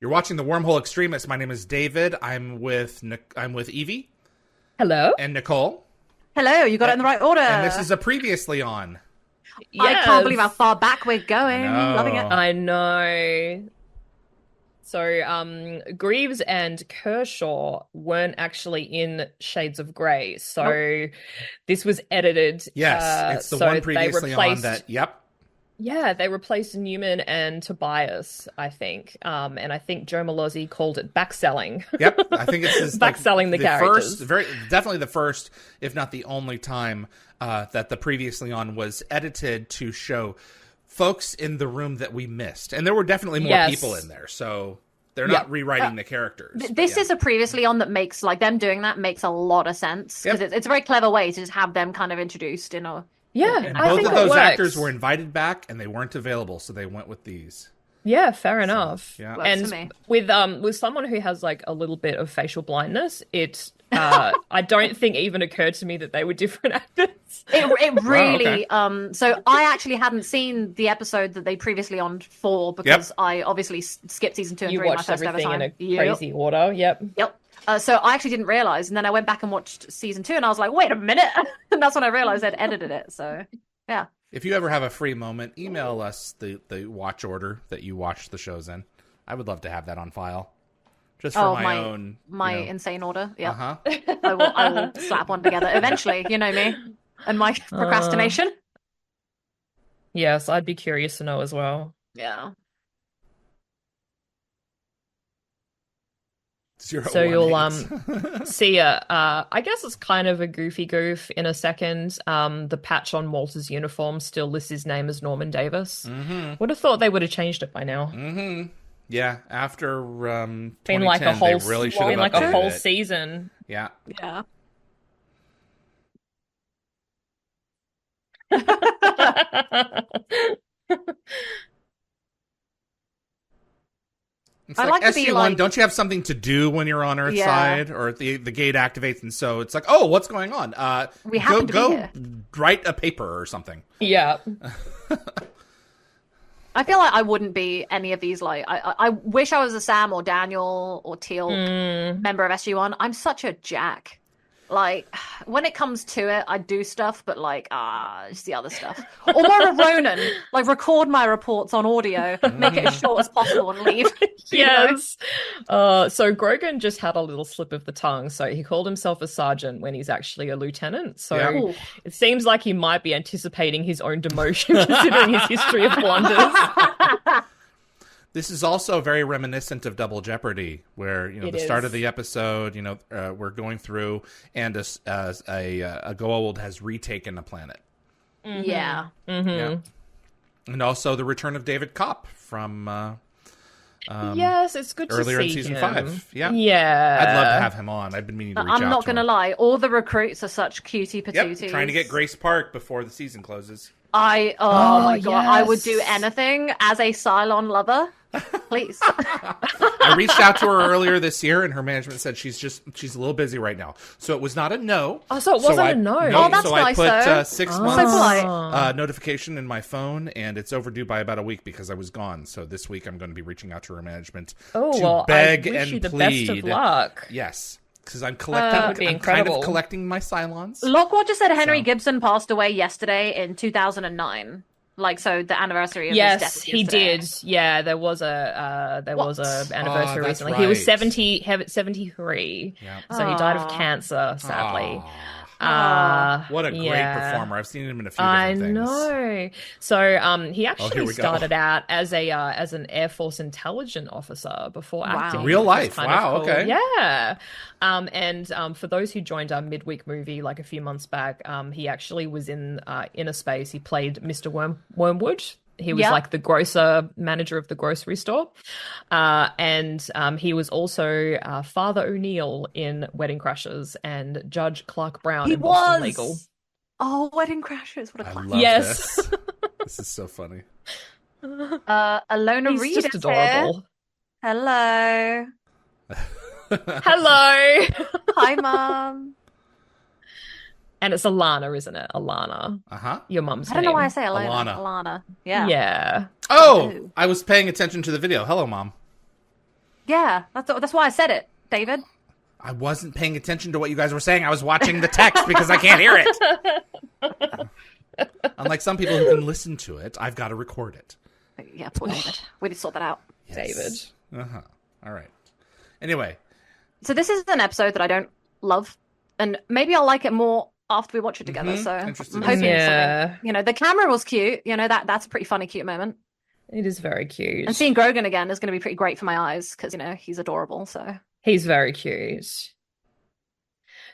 You're watching the Wormhole Extremists. My name is David. I'm with Evie. Hello. And Nicole. Hello, you got it in the right order. And this is a previously on. Yes. I can't believe how far back we're going. Loving it. I know. So, Greaves and Kershaw weren't actually in Shades of Grey. So, this was edited. Yes, it's the one previously on that. Yep. Yeah, they replaced Newman and Tobias, I think. And I think Joe Malozzi called it backselling. Yep, I think it's just backselling the characters. Definitely the first, if not the only time that the previously on was edited to show folks in the room that we missed. And there were definitely more people in there, so they're not rewriting the characters. This is a previously on that makes, like, them doing that makes a lot of sense. Because it's a very clever way to just have them kind of introduced in a... Yeah, and both of those actors were invited back, and they weren't available, so they went with these. Yeah, fair enough. Yeah. And with someone who has like a little bit of facial blindness, it I don't think even occurred to me that they were different actors. It really so I actually hadn't seen the episode that they previously on for because I obviously skipped season 2 and 3 my first ever time. You watched everything in a crazy order. Yep. So I actually didn't realize, and then I went back and watched season 2, and I was like, "Wait a minute!" And that's when I realized I'd edited it. So, yeah. If you ever have a free moment, email us the watch order that you watched the shows in. I would love to have that on file, just for my own insane order. Yeah, I will slap one together eventually. You know me and my procrastination. Yes, I'd be curious to know as well. Yeah. So you'll see I guess it's kind of a goofy goof in a second. The patch on Walter's uniform still lists his name as Norman Davis. Would have thought they would have changed it by now. Yeah, after 2010, been like a whole, they really should have like a whole it. season. Yeah. It's like SG1, don't you have something to do when you're on Earthside? Or the gate activates, and so it's like, oh, what's going on? We have to go write a paper or something. Yeah. I feel like I wouldn't be any of these. Like, I wish I was a Sam or Daniel or Teal member of SG1. I'm such a Jack. Like, when it comes to it, I do stuff, but like, it's the other stuff. Or more of Ronan, like, record my reports on audio, make it as short as possible and leave. Yes. So Grogan just had a little slip of the tongue. So he called himself a sergeant when he's actually a lieutenant. So it seems like he might be anticipating his own demotion, considering his history of blunders. This is also very reminiscent of Double Jeopardy, where the start of the episode, we're going through, and a Goa'uld has retaken a planet. Yeah. Yeah. And also the return of David Kopp from yes, it's good to see earlier in season 5. Yeah, I'd love to have him on. I've been meaning to reach out to him. I'm not gonna lie, all the recruits are such cutie patooties. Yep, trying to get Grace Park before the season closes. My god, yes. I would do anything as a Cylon lover. Please. I reached out to her earlier this year, and her management said she's a little busy right now. So it was not a no. Oh, so it wasn't a no. Oh, that's nice, I put though. 6 So months polite. notification in my phone, and it's overdue by about a week because I was gone. So this week I'm going to be reaching out to her management to beg I wish and you the plead. best of luck. Yes. Because I'm collecting, I'm kind of collecting my Cylons. Lockwatch just said Henry Gibson passed away yesterday in 2009. Like, so the anniversary of his death was he yesterday. did. Yeah, there was a anniversary recently. Right. He was 73. Yeah. So he died of cancer, sadly. What a great performer. I've seen him in a few different things. I know. So he actually started go. out as an Air Force intelligence officer before acting. Real life. Wow, cool. Okay. Yeah. And for those who joined our midweek movie like a few months back, he actually was in Inner Space. He played Mr. Wormwood. He was like the grocer manager of the grocery store. And he was also Father O'Neill in Wedding Crashers and Judge Clark Brown in Boston Legal. Oh, Wedding Crashers. What a classic. I love this. This is so funny. Alona Reed just is adorable. Here. Hello. Hello. Hi, Mum. And it's Alana, isn't it? Alana. Your mum's name. I don't know why I say Alana. Alana. Yeah. Yeah. Oh, I was paying attention to the video. Hello, Mom. Yeah, that's why I said it, David. I wasn't paying attention to what you guys were saying. I was watching the text because I can't hear it. Unlike some people who can listen to it, I've got to record it. Yeah, poor David. We need to sort that out. Yes. David. Uh-huh. All right. Anyway. So this is an episode that I don't love, and maybe I'll like it more after we watch it together. So I'm hoping something. The camera was cute. That's a pretty funny, cute moment. It is very cute. And seeing Grogan again is going to be pretty great for my eyes because he's adorable. So he's very cute.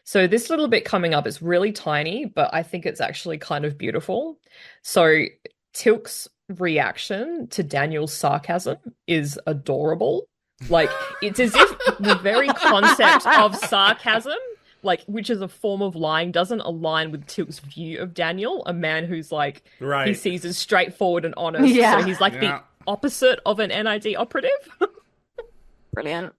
So this little bit coming up is really tiny, but I think it's actually kind of beautiful. So Teal'c's reaction to Daniel's sarcasm is adorable. Like, it's as if the very concept of sarcasm, like, which is a form of lying, doesn't align with Teal'c's view of Daniel, a man who's like, he sees as straightforward and honest. Yeah. So he's like the opposite of an NID operative. Brilliant.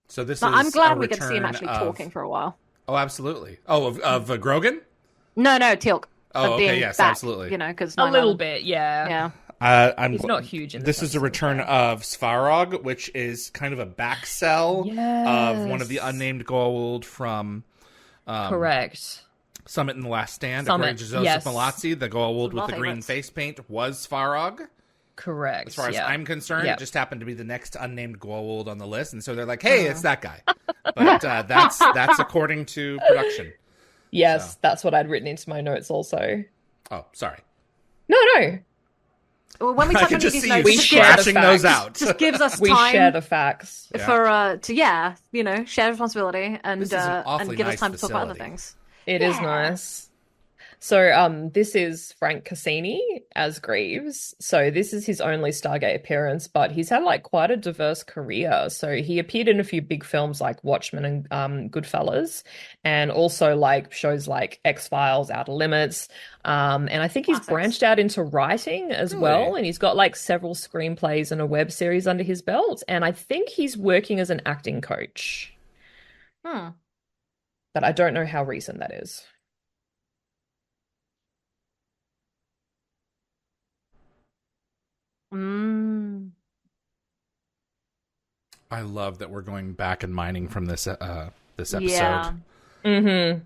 So this is I'm glad we could see him actually talking for a while. Oh, absolutely. Oh, of Grogan? No, Teal'c. Oh, okay, yes, back, absolutely. Because a little bit, yeah. He's not huge. This is a return of Svarog, which is kind of a back cell of one of the unnamed Goa'uld from correct Summit in the Last Stand. According to Joseph Malazzi, the Goa'uld with the green face paint was Svarog. Correct. As far as I'm concerned, it just happened to be the next unnamed Goa'uld on the list, and so they're like, "Hey, it's that guy." But that's according to production. Yes, that's what I'd written into my notes also. Oh, sorry. No. Well, when we touch on these notes, we scratching those out. Just gives us time. We share the facts for share responsibility and give us time to talk about other things. It is nice. So this is Frank Cassini as Greaves. So this is his only Stargate appearance, but he's had like quite a diverse career. So he appeared in a few big films like Watchmen and Goodfellas, and also like shows like X-Files, Outer Limits. And I think he's branched out into writing as well. And he's got like several screenplays and a web series under his belt. And I think he's working as an acting coach. But I don't know how recent that is. I love that we're going back and mining from this episode. Yeah. Mm-hmm.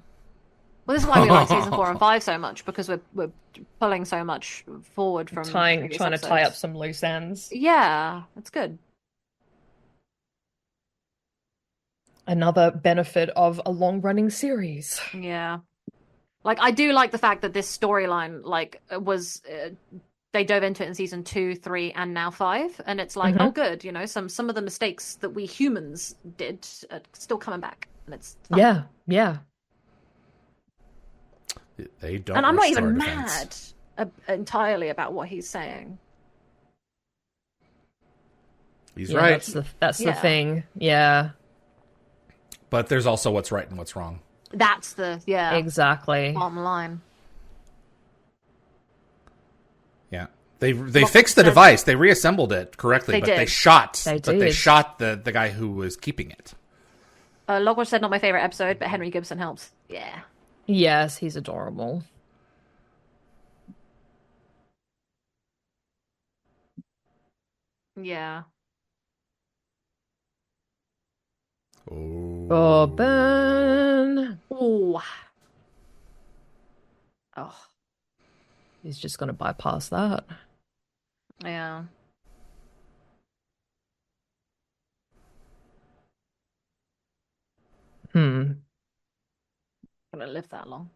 Well, this is why we like season 4 and 5 so much, because we're pulling so much forward from trying to tie up some loose ends. Yeah, that's good. Another benefit of a long-running series. Yeah. Like, I do like the fact that this storyline, like, was... they dove into it in season 2, 3, and now 5, and it's like, oh, good, some of the mistakes that we humans did are still coming back, and it's fun. Yeah. They don't. And I'm not even mad entirely about what he's saying. He's right. That's the thing. Yeah. But there's also what's right and what's wrong. That's exactly bottom line. Yeah, they fixed the device. They reassembled it correctly, they shot the guy who was keeping it. Logwatch said not my favorite episode, but Henry Gibson helps. Yeah. Yes, he's adorable. Yeah. Oh, Ben. Oh. He's just going to bypass that. Yeah. Gonna live that long.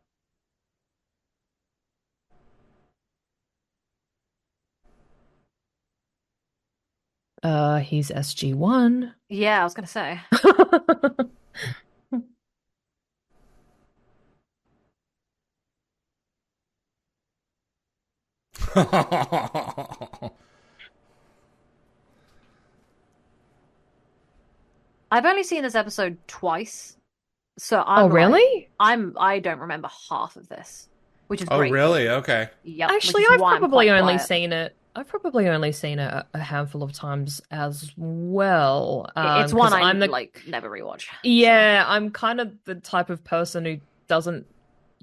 He's SG1. Yeah, I was gonna say. I've only seen this episode twice, so really? I don't remember half of this, which is great. Oh, really? Okay. Yep. Actually, I've probably only seen it. I've probably only seen it a handful of times as well. It's one I'm like never rewatch. Yeah, I'm kind of the type of person who doesn't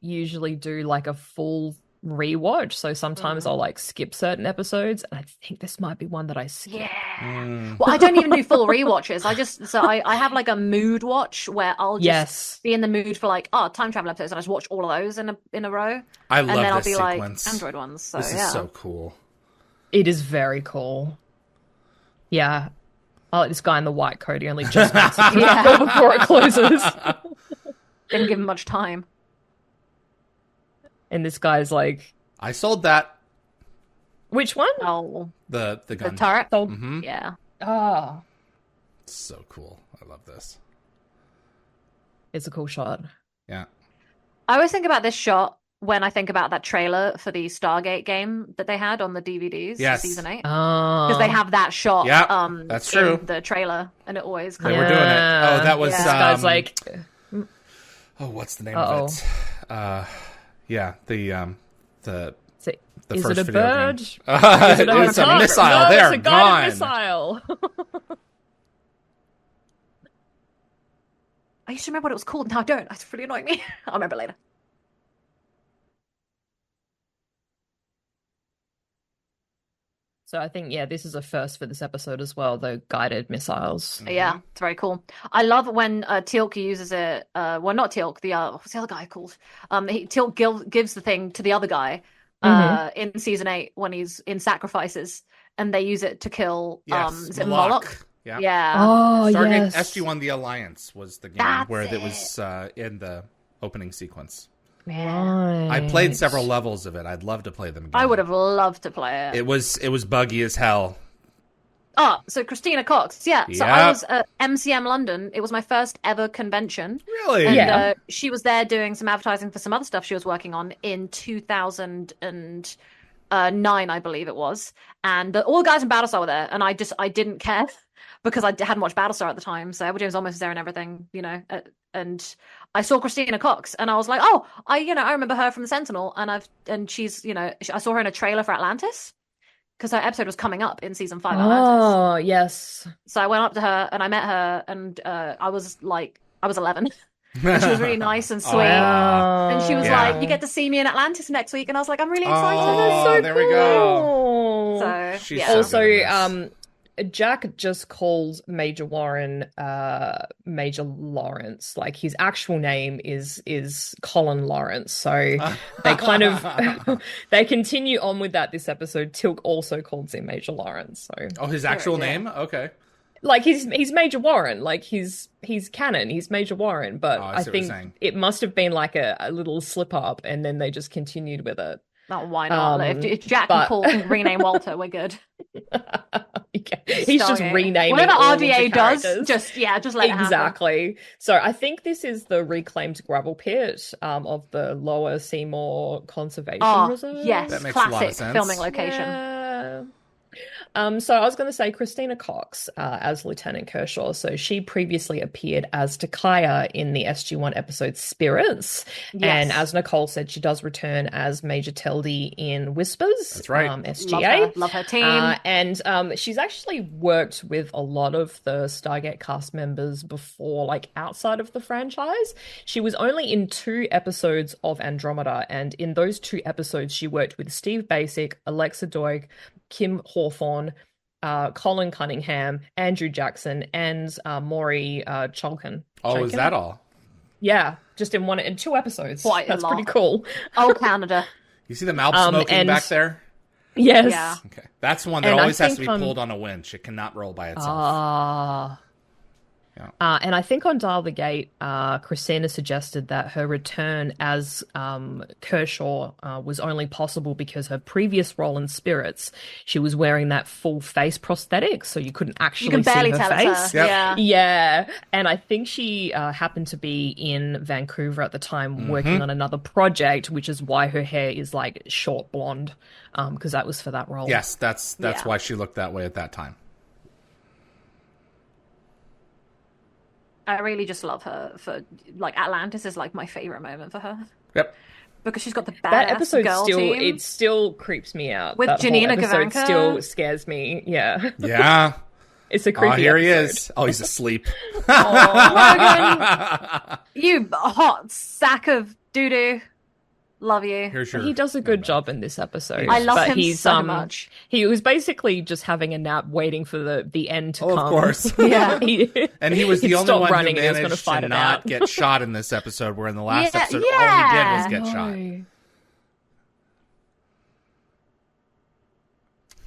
usually do like a full rewatch. So sometimes I'll like skip certain episodes, and I think this might be one that I skip. Yeah. Well, I don't even do full rewatches. I have like a mood watch where I'll just be in the mood for like time travel episodes, and I just watch all of those in a row. I love and then I'll this be sequence. like Android ones. So this is so cool. It is very cool. Yeah. I like this guy in the white coat. He only just makes it before it closes. Didn't give him much time. And this guy's like, I sold that. Which one? Oh, the gun. the turret. Mm-hmm. Yeah. Oh, so cool. I love this. it's a cool shot. Yeah. I always think about this shot when I think about that trailer for the Stargate game that they had on the DVDs for season 8. Oh, Because they have that shot. Yeah, that's true. In the trailer, and it always They were doing it. Oh, that was. This guy's like, oh, what's the name of it? Yeah, the is first it a video bird? game. It's a missile. No, They're it's a guided gone. missile. I used to remember what it was called. Now I don't. It's really annoying me. I'll remember later. So I think, this is a first for this episode as well, the guided missiles. Yeah, it's very cool. I love when Teal'c uses it. Well, not Teal'c. What's the other guy called? Teal'c gives the thing to the other guy in season 8 when he's in Sacrifices, and they use it to kill. Is it Moloch? Yeah. Oh, Stargate yes. SG1: The Alliance was the game where it was in the opening sequence. Man. I played several levels of it. I'd love to play them again. I would have loved to play it. It was buggy as hell. Oh, so Christina Cox, yeah. So I was at MCM London. It was my first ever convention. Really? And she was there doing some advertising for some other stuff she was working on in 2009, I believe it was. And all the guys in Battlestar were there, and I didn't care because I hadn't watched Battlestar at the time. So Edward James Olmos was there and everything, and I saw Christina Cox, and I was like, oh, I remember her from the Sentinel, and she's, I saw her in a trailer for Atlantis because her episode was coming up in season 5. Atlantis. Oh, yes. So I went up to her and I met her, and I was 11. And she was really nice and sweet. And she was like, you get to see me in Atlantis next week. And I was like, I'm really excited. Oh, so there cool. we go. So, She's yeah. so good at this. Jack just calls Major Warren Major Lawrence. Like, his actual name is Colin Lawrence. So they kind of they continue on with that this episode. Teal'c also calls him Major Lawrence. So his actual name? Okay. Like, he's Major Warren. Like, he's canon. He's Major Warren. But I think it must have been like a little slip up, and then they just continued with it. Oh, why not? If Jack can rename Walter, we're good. He's just renaming whatever all RDA of the characters. just let it happen. Exactly. So I think this is the reclaimed gravel pit of the Lower Seymour Conservation Reserve. Yes, that makes a lot of classic sense. filming location. Yeah. So I was going to say Christina Cox as Lieutenant Kershaw. So she previously appeared as Takaya in the SG1 episode Spirits. Yes. And as Nicole said, she does return as Major Teldy in Whispers. That's right. SGA. Love her team. And she's actually worked with a lot of the Stargate cast members before, like outside of the franchise. She was only in 2 episodes of Andromeda. And in those 2 episodes, she worked with Steve Basic, Alexa Doig, Kim Hawthorne, Colin Cunningham, Andrew Jackson, and Maury Chulkin. Oh, is that all? Yeah, just in 2 episodes. Quite a That's lot. pretty cool. Oh, Canada. You see the mouth smoking back there? Yes. Yeah. Okay. That's one that always has to be pulled on a winch. It cannot roll by itself. And I think on Dial the Gate, Christina suggested that her return as Kershaw was only possible because her previous role in Spirits, she was wearing that full face prosthetic, so you couldn't actually see her face. Yep. Yeah. And I think she happened to be in Vancouver at the time working on another project, which is why her hair is like short blonde, because that was for that role. Yes, that's why she looked that way at that time. I really just love her for like Atlantis is like my favorite moment for her. Yep. Because she's got the badass That episode girl team. It still creeps me out. With that Janina whole episode Gavankar. still scares me. Yeah. Yeah. It's a creepy here episode. he is. Oh, he's asleep. Logan, you hot sack of doo-doo. Love you. He does a good job in this episode. I love him so much. He was basically just having a nap, waiting for the end to come. Of course. Yeah. And he was the only one who managed to not get shot in this episode, where in the last episode, all he did was get shot.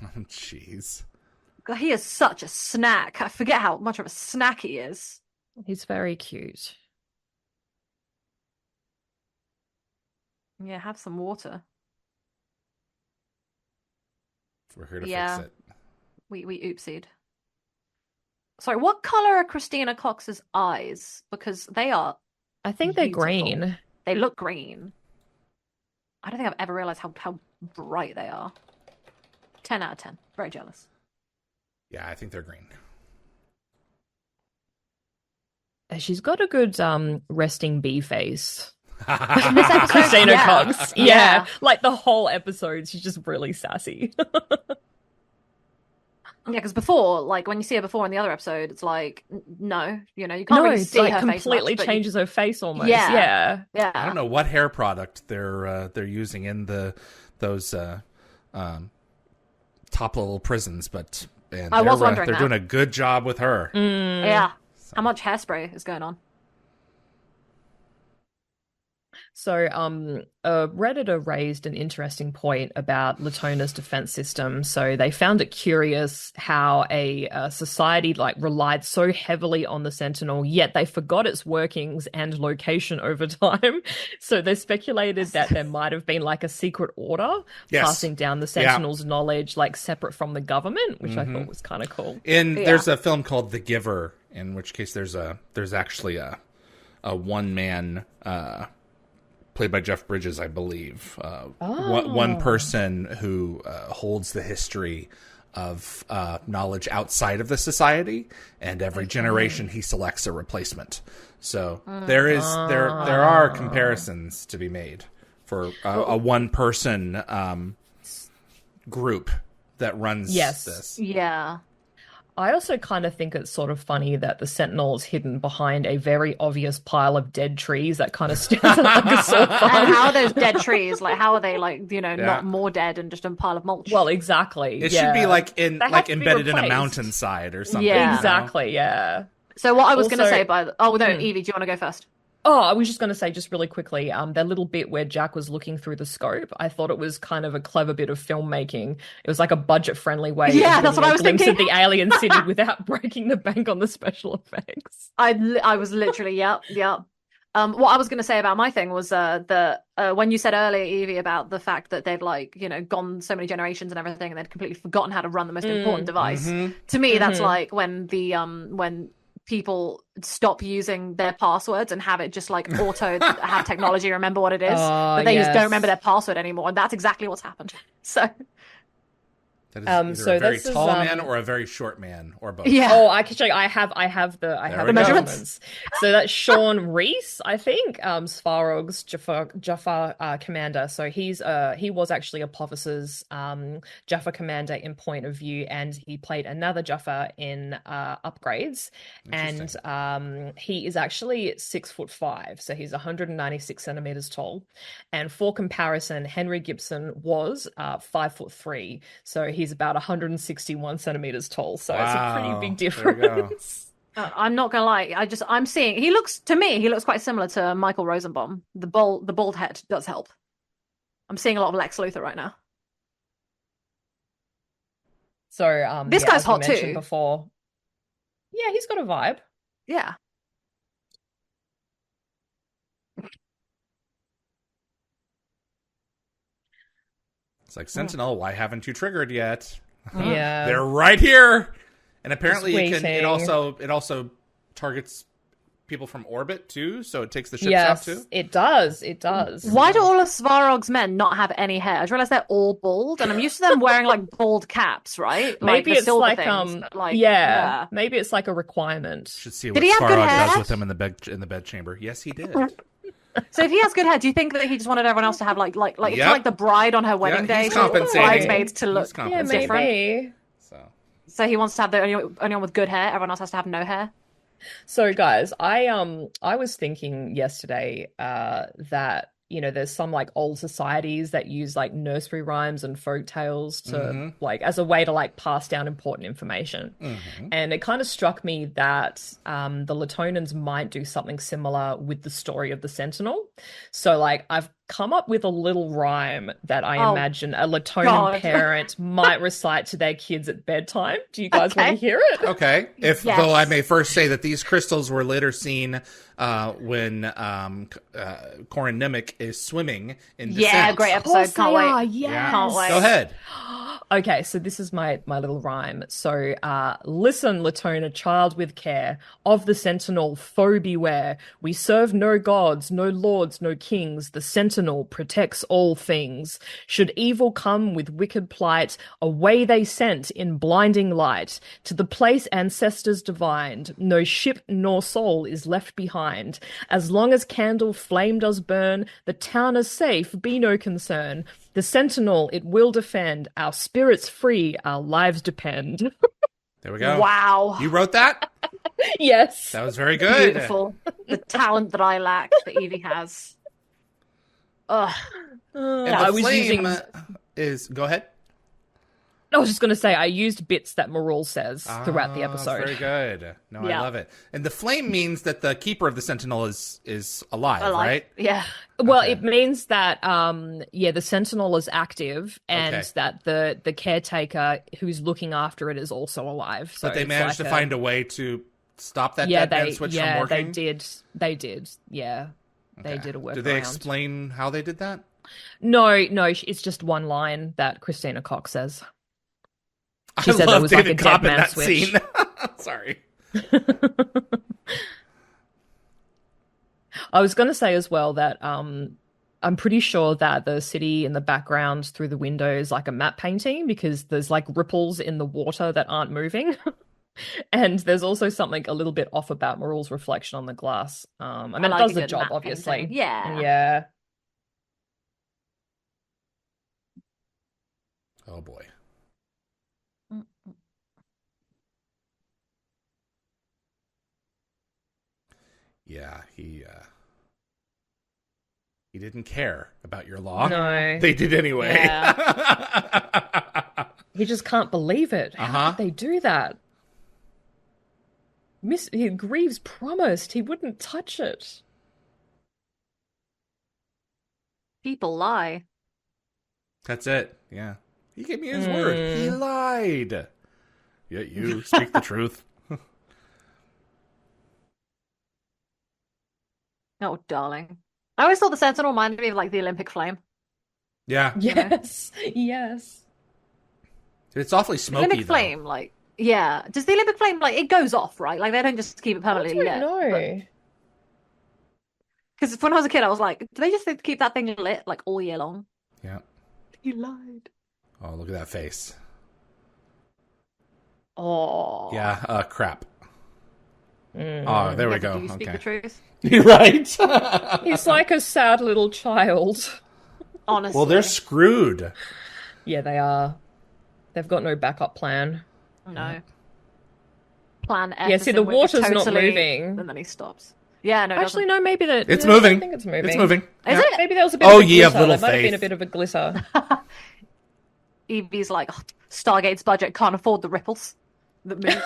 Oh, jeez. God, he is such a snack. I forget how much of a snack he is. He's very cute. Yeah, have some water. We're here to fix it. We oopsied. Sorry, what color are Christina Cox's eyes? Because they are I think they're beautiful. green. They look green. I don't think I've ever realized how bright they are. 10 out of 10. Very jealous. Yeah, I think they're green. She's got a good resting bee face. In this episode, Christina Cox. Yeah. Like the whole episode, she's just really sassy. Yeah, because before, like when you see her before in the other episode, it's like, no, you can't really see her face completely much, changes her face almost. Yeah. I don't know what hair product they're using in those top level prisons, but I was wondering they're doing a good job with her. Yeah. So. How much hairspray is going on? So, a Redditor raised an interesting point about Latona's defense system. So they found it curious how a society relied so heavily on the Sentinel, yet they forgot its workings and location over time. So they speculated that there might have been a secret order passing down the Sentinel's knowledge, separate from the government, which I thought was kind of cool. There's a film called The Giver, in which case there's actually a one man. Played by Jeff Bridges, I believe. One person who holds the history of knowledge outside of the society, and every generation he selects a replacement. So there are comparisons to be made for a one person group that runs this. Yeah. I also kind of think it's sort of funny that the Sentinel is hidden behind a very obvious pile of dead trees that kind of stands out like a sore thumb. And how are those dead trees? How are they not more dead and just a pile of mulch? Well, exactly. It should be embedded in a mountainside or something. Yeah, exactly. Yeah. So what I was going to say Evie, do you want to go first? Oh, I was just going to say, just really quickly, that little bit where Jack was looking through the scope, I thought it was kind of a clever bit of filmmaking. It was like a budget-friendly way of that's what I was glimpse thinking. of the alien city without breaking the bank on the special effects. I was literally, yep. What I was going to say about my thing was when you said earlier, Evie, about the fact that they'd gone so many generations and everything, and they'd completely forgotten how to run the most important device. To me, that's like when when people stop using their passwords and have it just auto have technology remember what it is, but they just don't remember their password anymore, and that's exactly what's happened. So that is either a very tall man or a very short man, or both. Yeah. Oh, I can show you. I have the measurements. So that's Sean Reese, I think, Svarog's Jaffa commander. So he was actually Apophis's Jaffa commander in Point of View, and he played another Jaffa in Upgrades. And he is actually 6'5", so he's 196 centimeters tall. And for comparison, Henry Gibson was 5'3", so he's about 161 centimeters tall. So it's a pretty big difference. I'm not gonna lie. I'm seeing. He looks quite similar to Michael Rosenbaum. The bald head does help. I'm seeing a lot of Lex Luthor right now. So this guy's hot too. Before, yeah, he's got a vibe. Yeah. It's like, Sentinel, why haven't you triggered yet? Yeah, they're right here. And apparently it also targets people from orbit too, so it takes the ships out too. It does. Why do all of Svarog's men not have any hair? I just realized they're all bald, and I'm used to them wearing bald caps, right? Maybe it's maybe it's like a requirement. Should see what Svarog does with them in the bedchamber. Yes, he did. So if he has good hair, do you think that he just wanted everyone else to have it's like the bride on her wedding day, bridesmaids to look different? Maybe. So he wants to have the only one with good hair. Everyone else has to have no hair. So guys, I was thinking yesterday that there's some like old societies that use like nursery rhymes and folk tales to like as a way to like pass down important information. And it kind of struck me that the Latonans might do something similar with the story of the Sentinel. So like I've come up with a little rhyme that I imagine a Latonan parent might recite to their kids at bedtime. Do you guys want to hear it? Okay. Though I may first say that these crystals were later seen when Corin Nemec is swimming in Descent. Yeah, great episode. Can't wait. Yes. Can't wait. Go ahead. Okay, so this is my little rhyme. So, listen, Latona, child with care, of the Sentinel, foe beware. We serve no gods, no lords, no kings. The Sentinel protects all things. Should evil come with wicked plight, away they sent in blinding light. To the place ancestors divined, no ship nor soul is left behind. As long as candle flame does burn, the town is safe, be no concern. The Sentinel, it will defend. Our spirits free, our lives depend. There we go. Wow. You wrote that? Yes. That was very good. Beautiful. The talent that I lack that Evie has. Ugh. And I the was flame using... Go ahead. I was just going to say, I used bits that Marul says throughout the episode. Very good. No, I love it. And the flame means that the keeper of the Sentinel is alive, right? Yeah. Well, it means that, the Sentinel is active and that the caretaker who's looking after it is also alive. So but they managed to find a way to stop that dead man switch from working? They did. Yeah. Okay. They did a workaround. Did they explain how they did that? No, it's just one line that Christina Cox says. She I said love there was David like a Cobb dead in man that switch. scene. Sorry. I was going to say as well that I'm pretty sure that the city in the background through the window is like a matte painting because there's like ripples in the water that aren't moving. And there's also something a little bit off about Marul's reflection on the glass. I mean, it does the job, obviously. Painting. Yeah. Yeah. Oh, boy. Yeah, he didn't care about your law. No. They did anyway. Yeah. He just can't believe it. How did they do that? Greaves promised he wouldn't touch it. People lie. That's it. Yeah. He gave me his word. He lied. Yet you speak the truth. Oh, darling. I always thought the Sentinel reminded me of like the Olympic flame. Yeah. Yes. Yes. It's awfully smoky, Olympic flame, like, yeah. Does the Olympic flame, like, it goes off, right? Like, they don't just keep it permanently lit. No. Because when I was a kid, I was like, do they just keep that thing lit, like, all year long? Yeah. You lied. Oh, look at that face. Oh. Yeah, crap. Oh, there we go. Do you speak the truth? You're right. He's like a sad little child. Honestly. Well, they're screwed. Yeah, they are. They've got no backup plan. No. Plan F. Yeah, see, the water's not moving. And then he stops. Yeah, no. Actually, no, maybe that. It's moving. I think it's moving. It's moving. Is it? Maybe there was a bit of a glitter. little There might have been faith. a bit of a glitter. Evie's like, oh, Stargate's budget can't afford the ripples that move.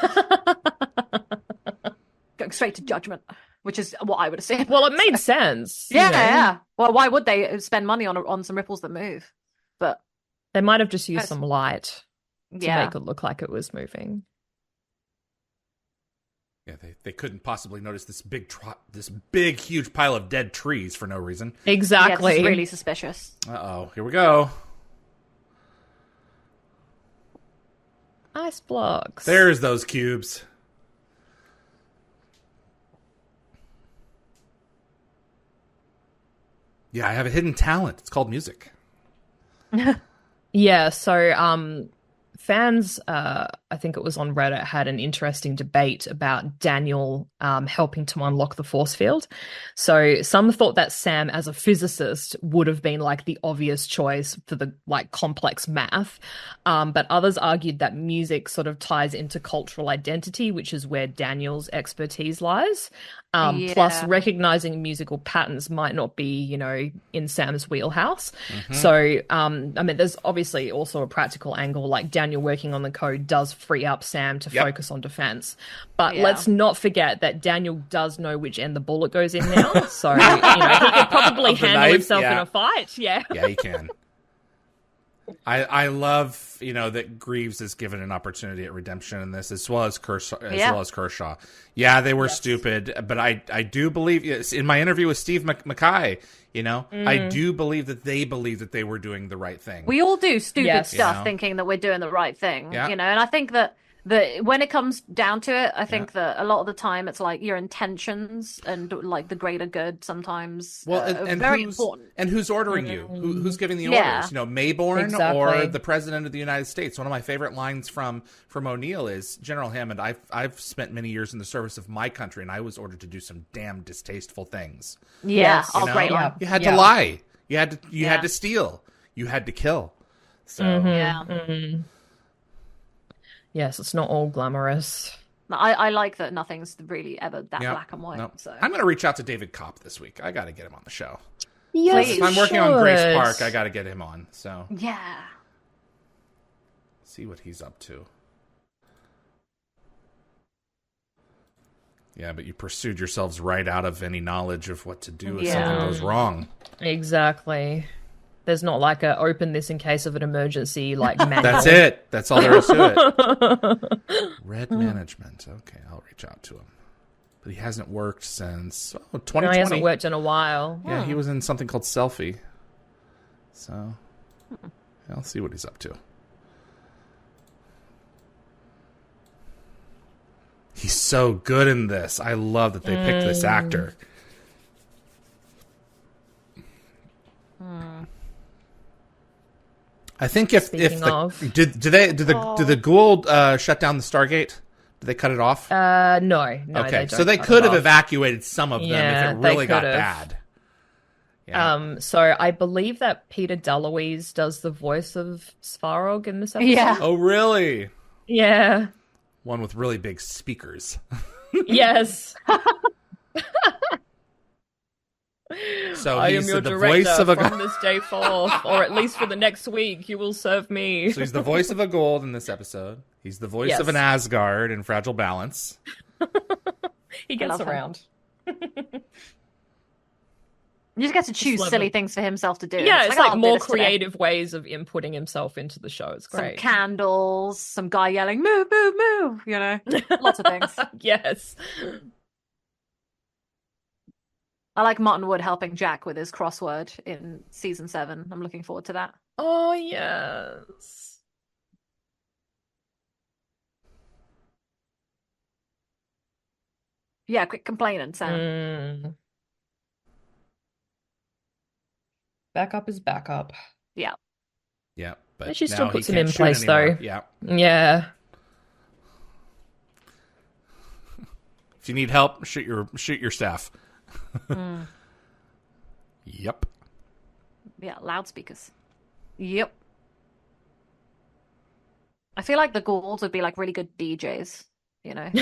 Going straight to judgment, which is what I would have said. Well, it made sense. Yeah, you know? yeah. Well, why would they spend money on some ripples that move? But They might have just used some light to yeah, make it look like it was moving. Yeah, they couldn't possibly notice this big, huge pile of dead trees for no reason. Exactly. Yeah, it's really suspicious. Uh-oh, here we go. Ice blocks. There's those cubes. Yeah, I have a hidden talent. It's called music. Yeah, so fans, I think it was on Reddit, had an interesting debate about Daniel helping to unlock the force field. So some thought that Sam, as a physicist, would have been like the obvious choice for the like complex math. But others argued that music sort of ties into cultural identity, which is where Daniel's expertise lies. Plus, recognizing musical patterns might not be, you know, in Sam's wheelhouse. So, I mean, there's obviously also a practical angle, like Daniel working on the code does free up Sam to focus on defense. But let's not forget that Daniel does know which end the bullet goes in now. So, you know, he could probably handle himself in a fight. Yeah, he can. I love, you know, that Greaves is given an opportunity at redemption in this, as well as Kershaw. Yeah, they were stupid, but I do believe, in my interview with Steve Mackay, you know, I do believe that they were doing the right thing. We all do stupid stuff, thinking that we're doing the right thing, you know, and I think that when it comes down to it, I think that a lot of the time it's like your intentions and like the greater good sometimes and very important. And who's ordering you? Who's giving the orders? You know, Mayborn or the President of the United States? One of my favorite lines from O'Neill is, General Hammond, I've spent many years in the service of my country, and I was ordered to do some damn distasteful things. Yeah, great line. You had to lie. You had to steal. You had to kill. So yes, it's not all glamorous. I like that nothing's really ever that black and white. So I'm going to reach out to David Kopp this week. I got to get him on the show. Yes, if I'm working on Grace Park, I got to get him on. So see what he's up to. Yeah, but you pursued yourselves right out of any knowledge of what to do if something goes wrong. Exactly. There's not like a open this in case of an emergency, like manual. That's it. That's all there is to it. Red management. Okay, I'll reach out to him. But he hasn't worked since 2020. No, he hasn't worked in a while. Yeah, he was in something called Selfie. So I'll see what he's up to. He's so good in this. I love that they picked this actor. I think did the Gould shut down the Stargate? Did they cut it off? No. Okay, so they could have evacuated some of them if it really got bad. Yeah. So I believe that Peter DeLuise does the voice of Svarog in this episode. Yeah. Oh, really? Yeah. One with really big speakers. Yes. So I he's am your the director voice of a from this day forth, or at least for the next week, you will serve me. So he's the voice of a Gold in this episode. He's the voice of an Asgard in Fragile Balance. He gets around. You just get to choose silly things for himself to do. Yeah, it's like more creative ways of inputting himself into the show. It's great. Some candles, some guy yelling, move, move, move, you know, lots of things. Yes. I like Martin Wood helping Jack with his crossword in season 7. I'm looking forward to that. Oh, yes. Yeah, quit complaining, Sam. Backup is backup. Yeah. Yeah, but she still now puts he him in can't shoot place, anymore. though. Yeah. Yeah. If you need help, shoot your staff. Yep. Yeah, loudspeakers. Yep. I feel like the Goulds would be like really good DJs, you know. They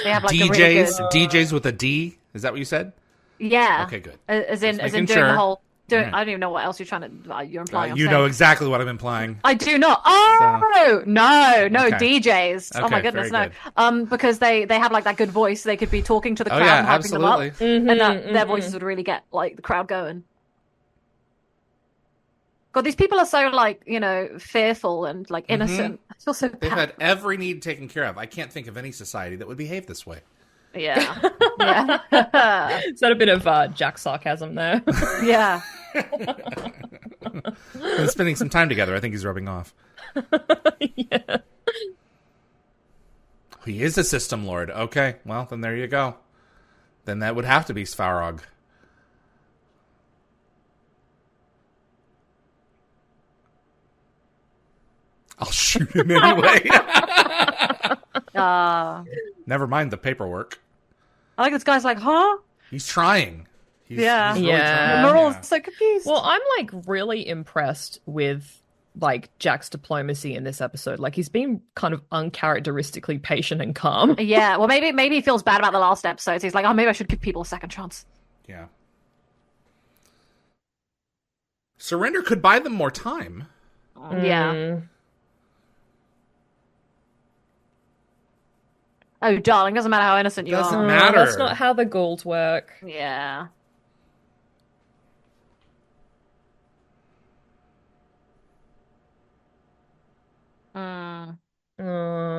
have like DJs, a really good... DJs with a D. Is that what you said? Yeah. Okay, good. As in doing the whole. I don't even know what else you're trying to. You're implying. You know exactly what I'm implying. I do not. Oh no, Okay. DJs. Okay, oh my goodness, no. good. Because they have like that good voice. They could be talking to the crowd and hyping them up, and their voices would really get like the crowd going. God, these people are so like, you know, fearful and like innocent. I feel so bad. They've had every need taken care of. I can't think of any society that would behave this way. Yeah. Yeah. Is that a bit of Jack sarcasm there? Yeah. And spending some time together, I think he's rubbing off. Yeah. He is a system lord. Okay, well, then there you go. Then that would have to be Svarog. I'll shoot him anyway. Never mind the paperwork. I like this guy's like, huh? He's trying. He's really Yeah. We're all so confused. Well, I'm like really impressed with like Jack's diplomacy in this episode. Like he's been kind of uncharacteristically patient and calm. Yeah, well, maybe he feels bad about the last episode. So he's like, oh, maybe I should give people a second chance. Yeah. Surrender could buy them more time. Yeah. Oh, darling, doesn't matter how innocent you Doesn't are. matter. That's not how the Gould work. Yeah.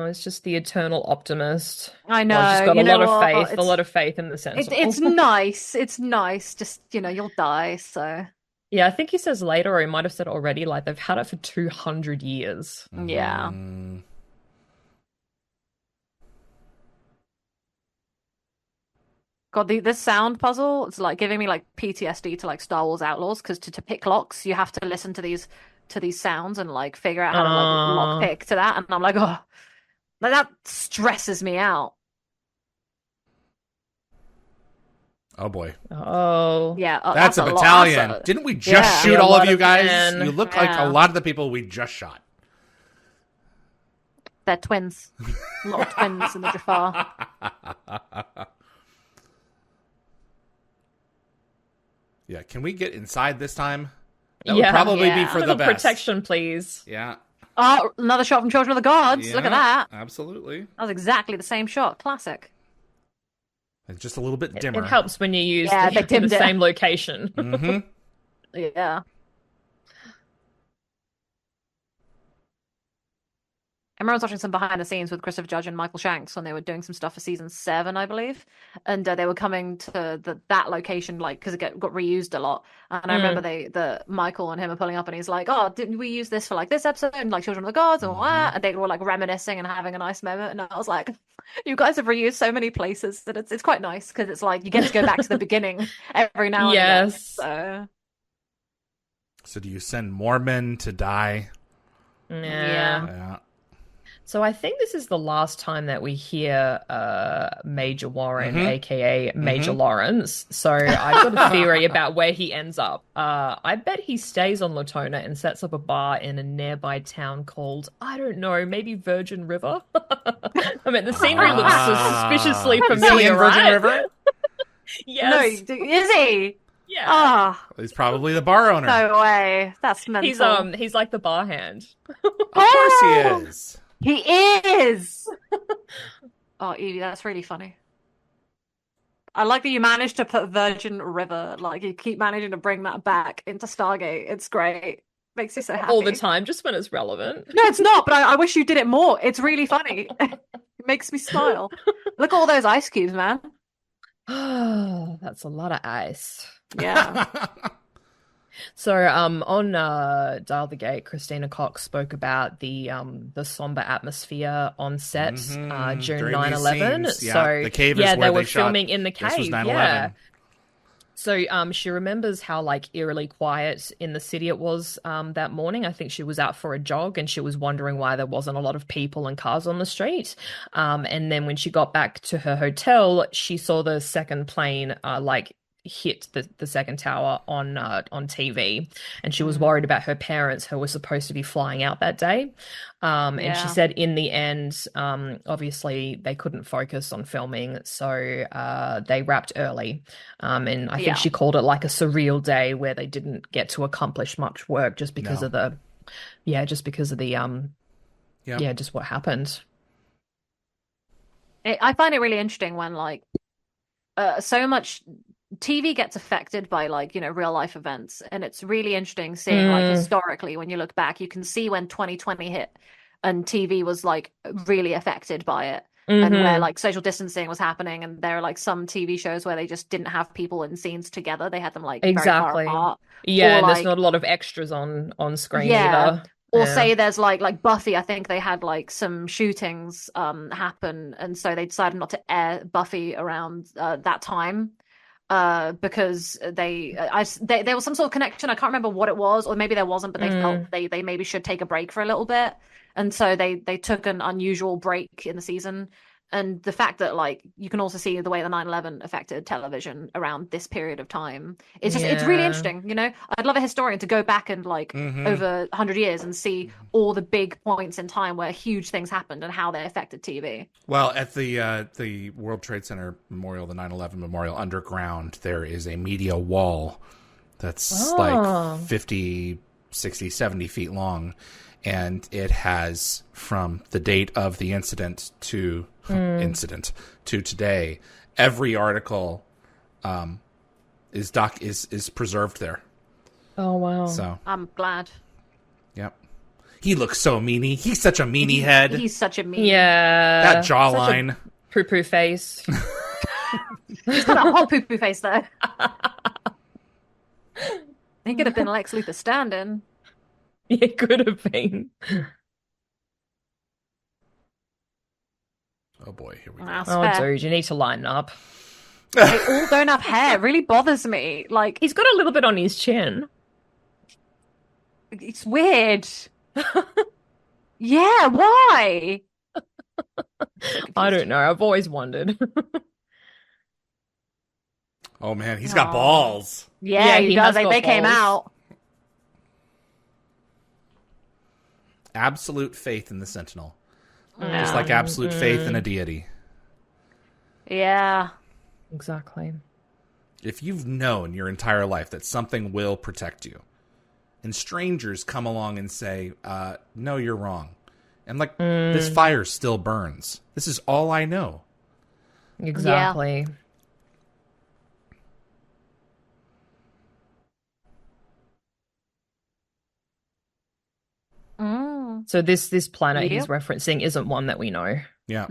It's just the eternal optimist. I know. Well, just got you a know lot of what? faith, a lot of faith in the Sentinel. It's nice. It's nice. Just, you'll die, so. Yeah, I think he says later, or he might have said already, like they've had it for 200 years. Yeah. God, this sound puzzle, it's like giving me like PTSD to like Star Wars Outlaws, because to pick locks, you have to listen to these sounds and like figure out how to like lock pick to that, and I'm like, oh, that stresses me out. Oh boy. Oh. Yeah, that's a battalion. Didn't we just shoot all of you guys? You look like a lot of the people we just shot. They're twins. A lot of twins in the Jafar. Yeah, can we get inside this time? That would probably be for the best. Protection, please. Yeah. Oh, another shot from Children of the Gods. Yeah, look at that. Absolutely. That was exactly the same shot. Classic. It's just a little bit dimmer. It helps when you use they the same location. Mm-hmm. Yeah. I remember I was watching some behind the scenes with Christopher Judge and Michael Shanks when they were doing some stuff for season 7, I believe, and they were coming to that location like because it got reused a lot. And I remember the Michael and him are pulling up, and he's like, "Oh, didn't we use this for like this episode and like Children of the Gods and all that?" And they were like reminiscing and having a nice moment. And I was like, "You guys have reused so many places that it's quite nice because it's like you get to go back to the beginning every now and again." So do you send more men to die? Yeah. So I think this is the last time that we hear Major Warren, aka Major Lawrence. So I've got a theory about where he ends up. I bet he stays on Latona and sets up a bar in a nearby town called, I don't know, maybe Virgin River. I mean, the scenery looks suspiciously familiar, in Virgin River? Yes. No, is he? Yeah. Ah, He's probably the bar owner. no way. That's mental. He's like the bar hand. Of course he is. He is. Oh, Evie, that's really funny. I like that you managed to put Virgin River. Like you keep managing to bring that back into Stargate. It's great. Makes you so happy All the time, just when it's relevant. No, it's not. But I wish you did it more. It's really funny. It makes me smile. Look at all those ice cubes, man. Oh, that's a lot of ice. Yeah. So, on Dial the Gate, Christina Cox spoke about the somber atmosphere on set during 9/11. So, the cave is where they were shot. filming in the cave. This was 9/11. Yeah. So, she remembers how like eerily quiet in the city it was that morning. I think she was out for a jog and she was wondering why there wasn't a lot of people and cars on the street. And then when she got back to her hotel, she saw the second plane hit the second tower on TV, and she was worried about her parents who were supposed to be flying out that day. And she said in the end, obviously they couldn't focus on filming, so they wrapped early. And I think she called it like a surreal day where they didn't get to accomplish much work just because of the just what happened. I find it really interesting when like so much TV gets affected by real life events, and it's really interesting seeing historically when you look back, you can see when 2020 hit and TV was like really affected by it, and where like social distancing was happening, and there are like some TV shows where they just didn't have people in scenes together, they had them like very far apart. And there's not a lot of extras on screen either. Or say there's like Buffy, I think they had like some shootings happen, and so they decided not to air Buffy around that time. because there was some sort of connection. I can't remember what it was, or maybe there wasn't, but they felt they maybe should take a break for a little bit, and so they took an unusual break in the season. And the fact that like you can also see the way the 9/11 affected television around this period of time, it's really interesting. You know, I'd love a historian to go back and like over 100 years and see all the big points in time where huge things happened and how they affected TV. Well, at the World Trade Center Memorial, the 9/11 Memorial underground, there is a media wall that's like 50, 60, 70 feet long. And it has, from the date of the incident to today, every article is preserved there. Oh wow! So I'm glad. Yep. He looks so meanie. He's such a meanie head. He's such a meanie. Yeah. That jawline. Poo-poo face. He's got a whole poo-poo face though. He could have been Lex Luthor stand-in. It could have been. Oh boy, here we go. That's Oh, fair. dude, you need to lighten up. They all don't have hair. It really bothers me. Like, He's got a little bit on his chin. it's weird. Yeah, why? I don't know. I've always wondered. Oh man, he's got balls. Yeah, he does. has got They came balls. out. Absolute faith in the Sentinel. Yeah. Just like absolute faith in a deity. Yeah. Exactly. If you've known your entire life that something will protect you, and strangers come along and say, no, you're wrong. And like, this fire still burns. This is all I know. Exactly. So this planet he's referencing isn't one that we know. Yeah.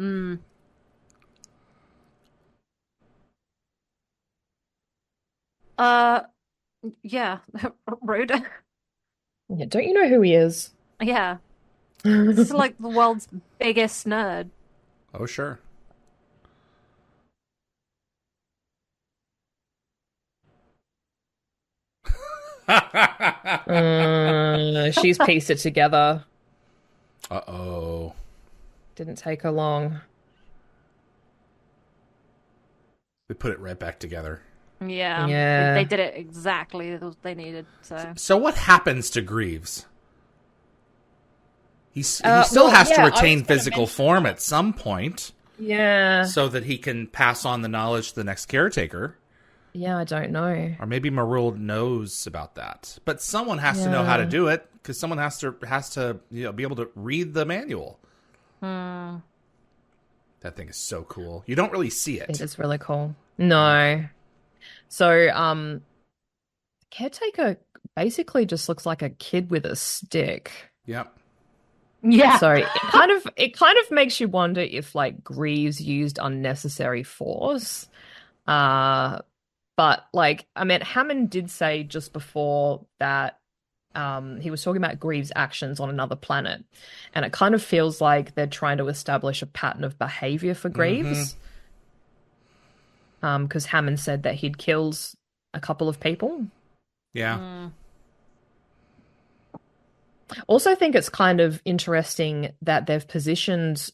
Yeah. Rhoda. Yeah, don't you know who he is? Yeah. This is like the world's biggest nerd. Oh, sure. She's pieced it together. Uh-oh. Didn't take her long. They put it right back together. Yeah. Yeah. They did it exactly as they needed. So what happens to Greaves? He still has to retain physical form at some point. Yeah. So that he can pass on the knowledge to the next caretaker. Yeah, I don't know. Or maybe Marul knows about that. But someone has to know how to do it, because someone has to be able to read the manual. That thing is so cool. You don't really see it. It is really cool. No. So, caretaker basically just looks like a kid with a stick. Yep. Yeah. So it kind of makes you wonder if like Greaves used unnecessary force. But like, I mean, Hammond did say just before that he was talking about Greaves' actions on another planet, and it kind of feels like they're trying to establish a pattern of behavior for Greaves. Because Hammond said that he'd killed a couple of people. Yeah. Also think it's kind of interesting that they've positioned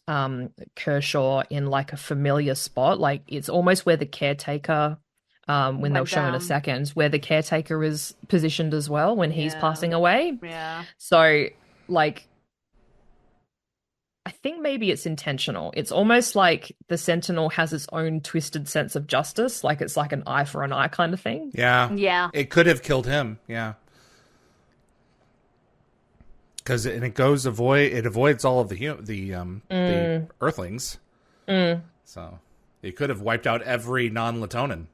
Kershaw in like a familiar spot. Like it's almost where the caretaker, when they'll show in a second, where the caretaker is positioned as well when he's passing away. Yeah. So like, I think maybe it's intentional. It's almost like the Sentinel has its own twisted sense of justice. Like it's like an eye for an eye kind of thing. Yeah. It could have killed him. Yeah. Because it avoids all of the Earthlings. So it could have wiped out every non-Latonan.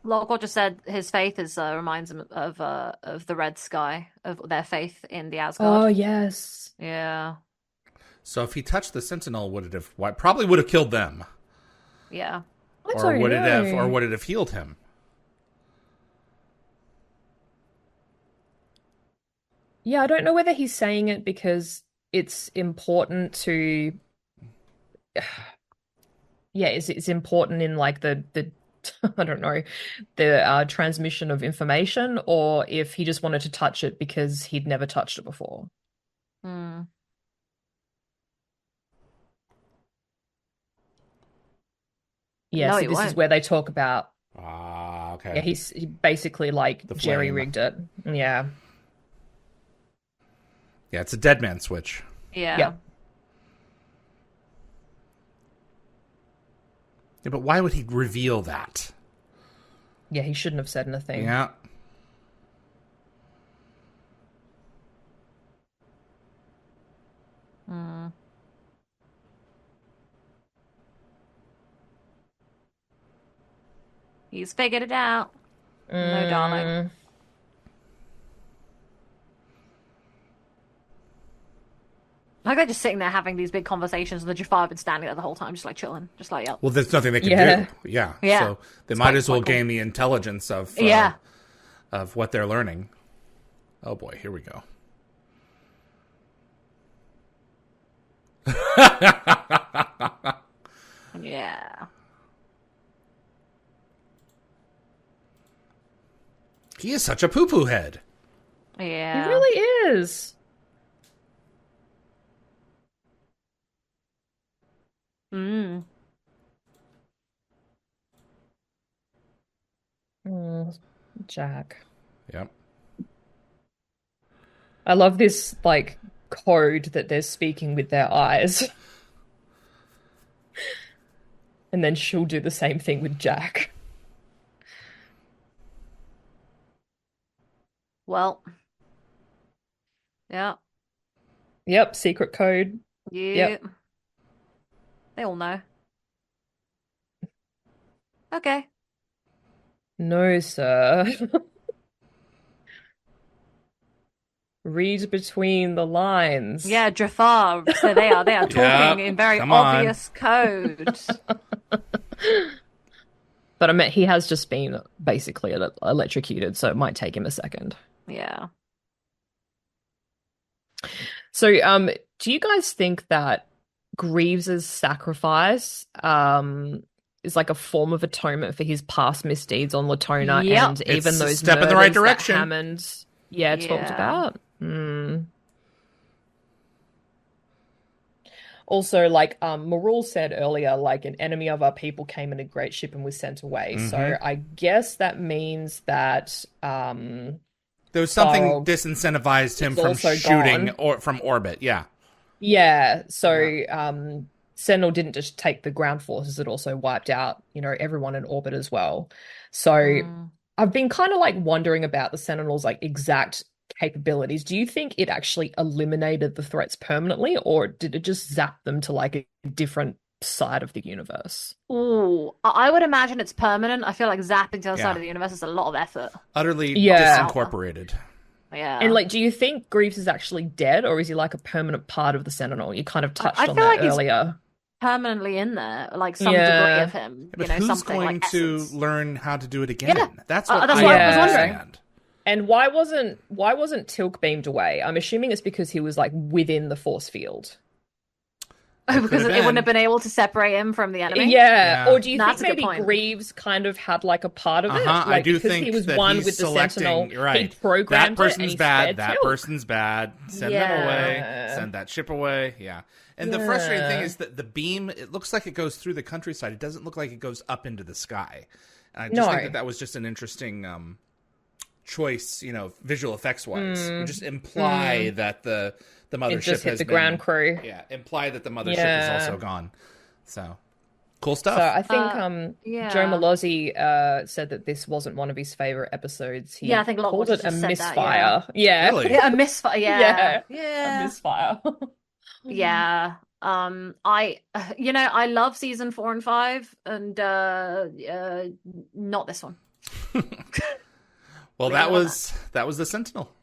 Lockhart just said his faith reminds him of the Red Sky, of their faith in the Asgard. Oh yes. Yeah. So if he touched the Sentinel, probably would have killed them. Yeah. Or would it have healed him? Yeah, I don't know whether he's saying it because it's important to. Yeah, it's important in like the I don't know, the transmission of information, or if he just wanted to touch it because he'd never touched it before. Hmm. Yeah, No, so he this is won't. where they talk about. Okay. Yeah, he basically like The jerry flame. rigged it. Yeah. Yeah, it's a dead man switch. Yeah. Yep. Yeah, but why would he reveal that? Yeah, he shouldn't have said anything. Yeah. Hmm. He's figured it out. No, darling. Like they're just sitting there having these big conversations, and the Jafar have been standing there the whole time, just like chilling, just like, yep. Well, there's nothing they can Yeah. do. Yeah. Yeah. So they It's might quite- as well quite cool. gain the intelligence of Yeah. of what they're learning. Oh boy, here we go. Yeah. He is such a poo-poo head. Yeah. He really is. Mm. Jack. Yep. I love this like code that they're speaking with their eyes. And then she'll do the same thing with Jack. Well. Yeah. Yep, secret code. Yeah. Yep. They all know. Okay. No, sir. Read between the lines. Yeah, Jafar. So they are talking Yeah, in very come on. obvious code. But I mean, he has just been basically electrocuted, so it might take him a second. Yeah. So, do you guys think that Greaves's sacrifice is like a form of atonement for his past misdeeds on Latona, Yep. and even It's a those step in the right murders that direction. Hammond, talked Yeah. about? Also, like Marul said earlier, like an enemy of our people came in a great ship and was sent away. So I guess that means that There was something Farrell disincentivized him is from also shooting gone. or from orbit. Yeah. yeah. So Sentinel didn't just take the ground forces; it also wiped out, everyone in orbit as well. So I've been kind of like wondering about the Sentinel's like exact capabilities. Do you think it actually eliminated the threats permanently, or did it just zap them to like a different side of the universe? Ooh, I would imagine it's permanent. I feel like zapping to the other Yeah. side of the universe is a lot of effort. Utterly Yeah. disincorporated. Yeah. And like, do you think Greaves is actually dead, or is he like a permanent part of the Sentinel? You kind of touched I on feel that like he's earlier. permanently in there, like some Yeah. degree of him. But who's something going like to essence. learn how to do it again? Yeah. That's what That's I what I was wondering. understand. And why wasn't Tilk beamed away? I'm assuming it's because he was like within the force field. Oh, because could've it wouldn't been. have been able to seprate him from the enemy. Yeah. Yeah. Or do you That's a think good maybe point. Greaves kind of had like a part of it? I Like, do because think he was that one he's with the selecting. Sentinel. You're right. He programmed that person's it and he bad. spared That Tilk. person's bad. Send them Yeah. away. Send that ship away. Yeah. And the frustrating thing is that the beam, it looks like it goes through the countryside. It doesn't look like it goes up into the sky. And I just think that was just an interesting choice, visual effects wise. You just imply that the mothership It just hit has the been, ground crew. Yeah, imply that the mothership Yeah. is also gone. So cool stuff. So I think yeah. Joe Malozzi said that this wasn't one of his favorite episodes. He Yeah, I think Locke called just it a said that, misfire. Yeah. Really? Yeah, a misfire. Yeah, A misfire. yeah. I love season 4 and 5, and not this one. Well, Yeah. that was the Sentinel.